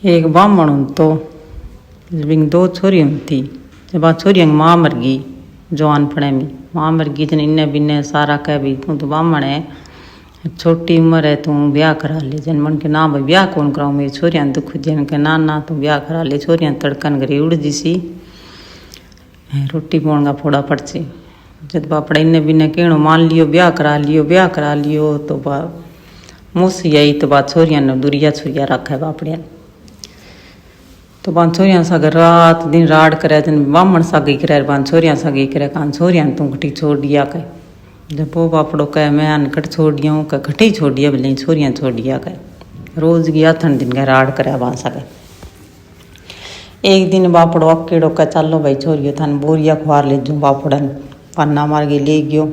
एक ब्राह्मण तो बिन दो छोरी थी। जब आ छोरिया की माँ मर गई जवान पड़े में, माँ मर गई जन इन्ने बिन्ने सारा कह भी तू तो ब्राह्मण है, छोटी उम्र है, तू ब्याह करा ले। जन मन के ना भाई ब्याह कौन कराऊँ, मेरी छोरिया दुख। जन के ना तू ब्याह करा ले। छोरिया तड़कन घरी उड़ जी सी रोटी पौन का फोड़ा पड़ची। जब बापड़ा इन्ने बिन्ने कहणो मान लियो ब्याह करा लियो तो बा मूसी आई तो बा छोरिया ने दुरिया छुरिया रखा है बापड़िया। तो बान छोरिया साग रात दिन राड करे, जन ब्राह्मण सागी करे बान छोरिया सागी करे। कान छोरिया तू घटी छोड़ दिया कह। जब वो बापड़ो कह मैं अनकट छोड़ दिया हूँ, कह घटी छोड़ दिया भले छोरिया छोड़ दिया कह। रोज गया थन दिन का राड करे बान सागे। एक दिन बापड़ो अकेड़ो कह चलो भाई छोरियो थान बोरिया खुआर ले जूँ। बापड़न पन्ना मार के ले गयो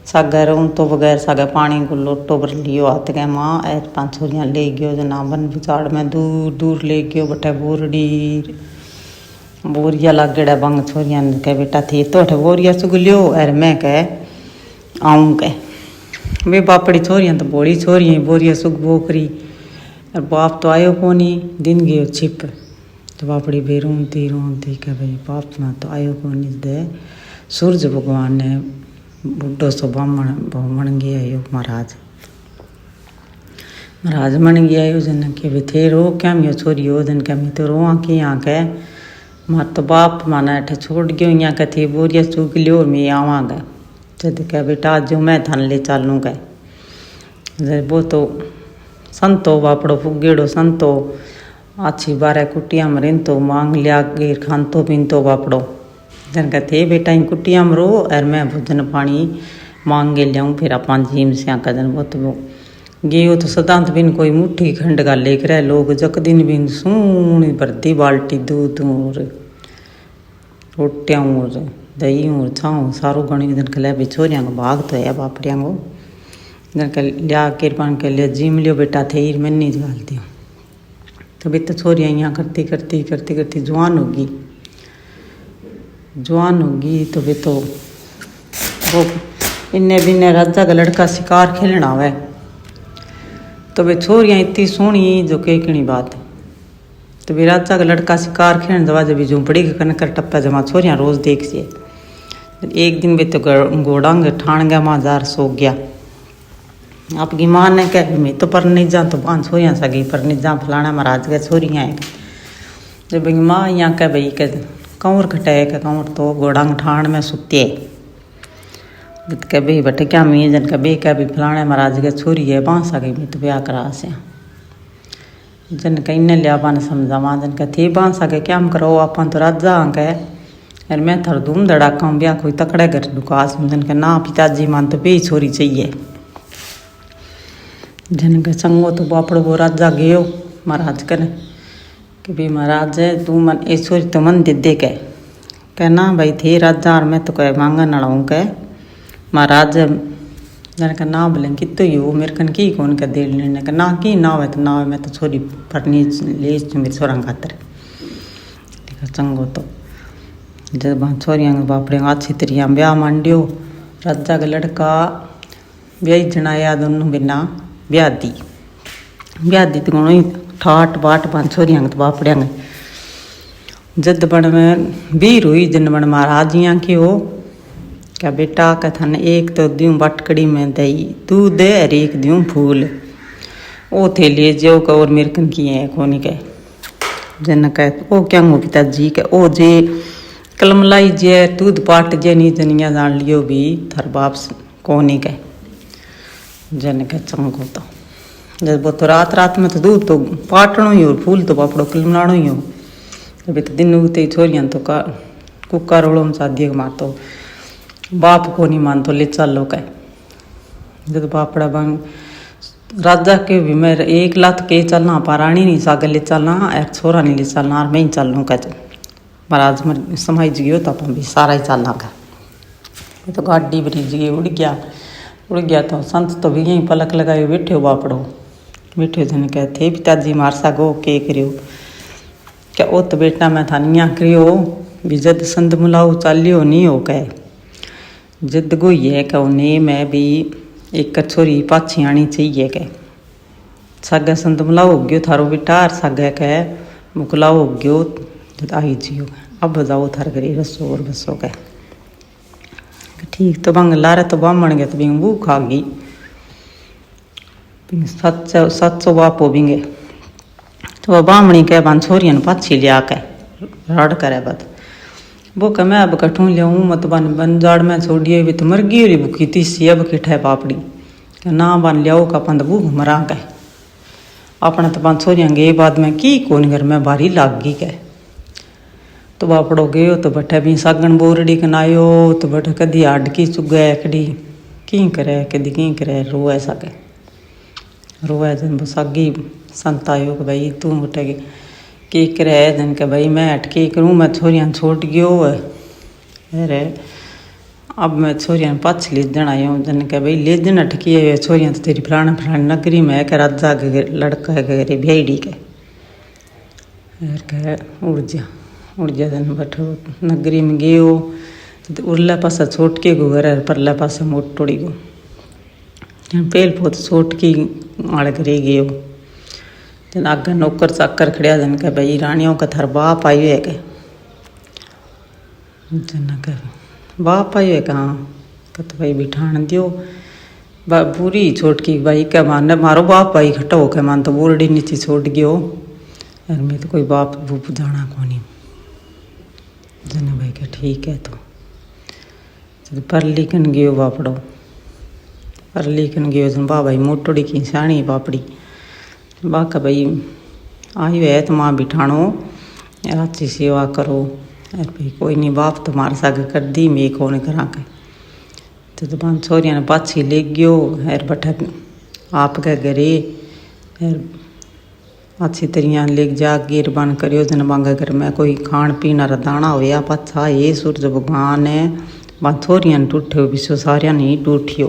सागे रून तो बगैर सागे पानी को लोटो भर लियो हाथ के माँ ऐ पांच छोरिया ले गयो। जना बन बिचाड़ में दूर दूर ले गयो बटे बोरडी बोरिया लागेड़ा बंग। छोरिया ने कह बेटा थी तो अठे बोरिया सुग लियो अरे मैं कह आऊँ कह। वे बापड़ी छोरिया तो बोली छोरिया बोरिया सुग बोकरी और बाप तो आयो कोनी दिन गयो छिप। तो बापड़ी भी रोती कह भाई बाप ना तो आयो कोनी दे। सूरज भगवान ने बुढ़ो सो ब्राह्मण मन गया यो महाराज मन गया यो। जन के भी थे रो क्या यो छोरी हो। जन के मैं तो रोआ कि यहाँ के मार तो बाप माना अठे छोड़ गयो यहाँ के थे बोरिया चूक लियो और मैं आवांगा। जद कह बेटा जो मैं थान ले चालूँगा। वो तो संतो बापड़ो फुगेड़ो संतो अच्छी बारह कुटिया में रेन तो मांग लिया गिर खानतो पीनतो बापड़ो। जन कहते बेटा इन कुटिया में रो और मैं भोजन पानी मांग के लियाऊँ फिर अपन जीम से कदन। वो तो गयो तो सदांत बिन कोई मुट्ठी खंड का लेकर रहे लोग जक दिन बिन सूनी भरती बाल्टी दूध और रोटियाँ और दही और छाऊँ सारो गणी। जन के लिया छोरिया को भाग तो है बापड़िया को। जन के लिया किरपान के लिए जिम लियो बेटा थे मैं नहीं गालती हूँ। तो भी तो छोरियाँ यहाँ करती जवान होगी तो वे तो वो इन्ने बिन्ने राजा का लड़का शिकार खेलना हुआ। तो वे छोरियाँ इतनी सोहनी जो कहनी बात। तो वे राजा का लड़का शिकार खेलने दवा जब झूंपड़ी के कनकर टप्पा जमा छोरियाँ रोज देख से। एक दिन वे तो घोड़ांग ठाण गया माजार सो गया। आपकी माँ ने कह मैं तो पर नहीं जा तो पाँच छोरियाँ सगी पर नहीं जा फलाना महाराज के छोरियाँ है। जब माँ यहाँ कह भाई कह कंवर खटाए का कंवर तो घोड़ांग ठाण में सुते जब कह भाई बटे क्या मैं जन कह बे क्या भी फलाने महाराज के छोरी है बांस आ गई मैं तो ब्याह करा से। जन कहीं ने लिया बाने समझा माँ जन कह थे बांस आ गए क्या हम करो अपन तो राजा आ गए यार मैं थर धूम धड़ाका ब्याह कोई तकड़े घर दुकास। जन के ना पिताजी मान तो बे छोरी चाहिए। जन के संगो तो बापड़ वो राजा गयो महाराज करे कि भाई महाराज तू मन ए छोरी तो मन दे कह ना भाई थे राजा और मैं तो कह मांगा नड़ाऊँ कह महाराज। जन का ना बोलें कि तो यो मेरे कन की कौन कह दे लेने का ना की ना है तो ना मैं तो छोरी पढ़नी ले मेरी छोरा खातर चंगो। तो जब छोरियाँ बापड़े अच्छी तरिया ब्याह मांडियो राजा का लड़का ब्याह जनाया दोनों बिना ब्याह दी तो ही ठाट बाट पाँच छोरियाँ तो बापड़िया जद बन में बीर हुई जन बन महाराज यहाँ की हो क्या बेटा कह थान एक तो दूँ बटकड़ी में दही दूध दे और एक दूँ फूल ओ थे ले जो का और मेरे कन की है कोनी कह। जन कह ओ क्या हो पिताजी के ओ जे कलमलाई जे दूध पाट जे नी जनिया जान लियो भी थर बाप कोनी कह। जन कह चंगो तो जब वो तो रात में तो दूध तो पाटणो ही हो फूल तो बापड़ो कलमलाणो ही हो। जब तो दिन उगते छोरियाँ तो का कुकर रोड़ो में शादी मार तो बाप को नहीं मान तो ले चलो कह। जब बापड़ा बंग राजा के भी मैं एक लात के चलना पारानी नहीं सागर ले चलना एक छोरा नहीं ले चलना और मैं ही चल लूँ कह। महाराज मर समाज गयो तो अपन भी सारा ही चलना कह। तो गाड़ी ब्रिज गई उड़ गया तो संत तो भी यहीं पलक लगाए बैठे हो बापड़ो बैठे जन कहते पिताजी मार सागो के करियो क्या ओ तो बेटा मैं थानिया करियो भी जद संत मुलाऊ चालियो नहीं हो कह। जद गो ये कहो ने मैं भी एक छोरी पाछी आनी चाहिए कह। सागे संतमला हो गयो थारो बिटार सागे के मुकला हो गयो आई जियो अब जाओ थार घरे रसो और बसो के ठीक तो बंग लारे तो बामण गए तो बिंग भूख आ गई सच सो बापो बिंगे तो बामणी के बान छोरियन पाछी लिया के रड़ करे बद वो कह मैं अब कठूँ लियाऊँ मत बन जाड़ में छोड़िए भी तो मर गई री भूखी तीसी अब किठे पापड़ी ना बन लियाओ का पंद भूख मरा के अपने तो पाँच छोरियाँ गए बाद में की कौन घर में बारी लाग गई के तो बापड़ो गयो तो बटे भी सागन बोरड़ी कनायो तो बटे कदी आडकी चुगे कड़ी की करे रोए सके रोए जन बसागी संतायो कि भाई तू बटे की करे जन के भाई मैं अटकी करूँ मैं छोरियाँ छोड़ गयो अरे अब मैं छोरियाँ पाछ ले जन आयो जन के भाई ले जन अटकी है छोरियाँ तो तेरी फलाने नगरी में के राजा के लड़का के भेड़ी के उड़ जा जन बैठो नगरी में गयो तो उरला पासा छोट के गो घर परला पासा मोट टोड़ी गो पेल पोत छोट की आड़ घरे गयो जन आगे नौकर चाकर खड़िया जन के भाई रानियों का थार बाप आयो है के जन के बाप आयो है कहाँ तो भाई बिठान दियो पूरी छोट की भाई के मान मारो बाप भाई खटो हो के मान तो बोरडी नीचे छोड़ गयो और मैं तो कोई बाप भूप जाना कोनी जन भाई के ठीक है तो पर लिखन गयो बापड़ो पर लिखन गयो जन बा भाई मोटोड़ी की साणी बापड़ी बा का भाई आयो है तो माँ बिठानो अच्छी सेवा करो अरे भाई कोई नहीं बाप तो मार सागे कर दी मैं कौन करा के तो पाँच छोरियाँ ने पाछी ले गयो है बठा आप के घरे अच्छी तरिया ले जा गिर बन करियो जन मांगे घर में कोई खान पीना रा दाना होया पाछा ये सूरज भगवान है बा छोरियाँ टूटे विश्व सारिया नहीं टूटियो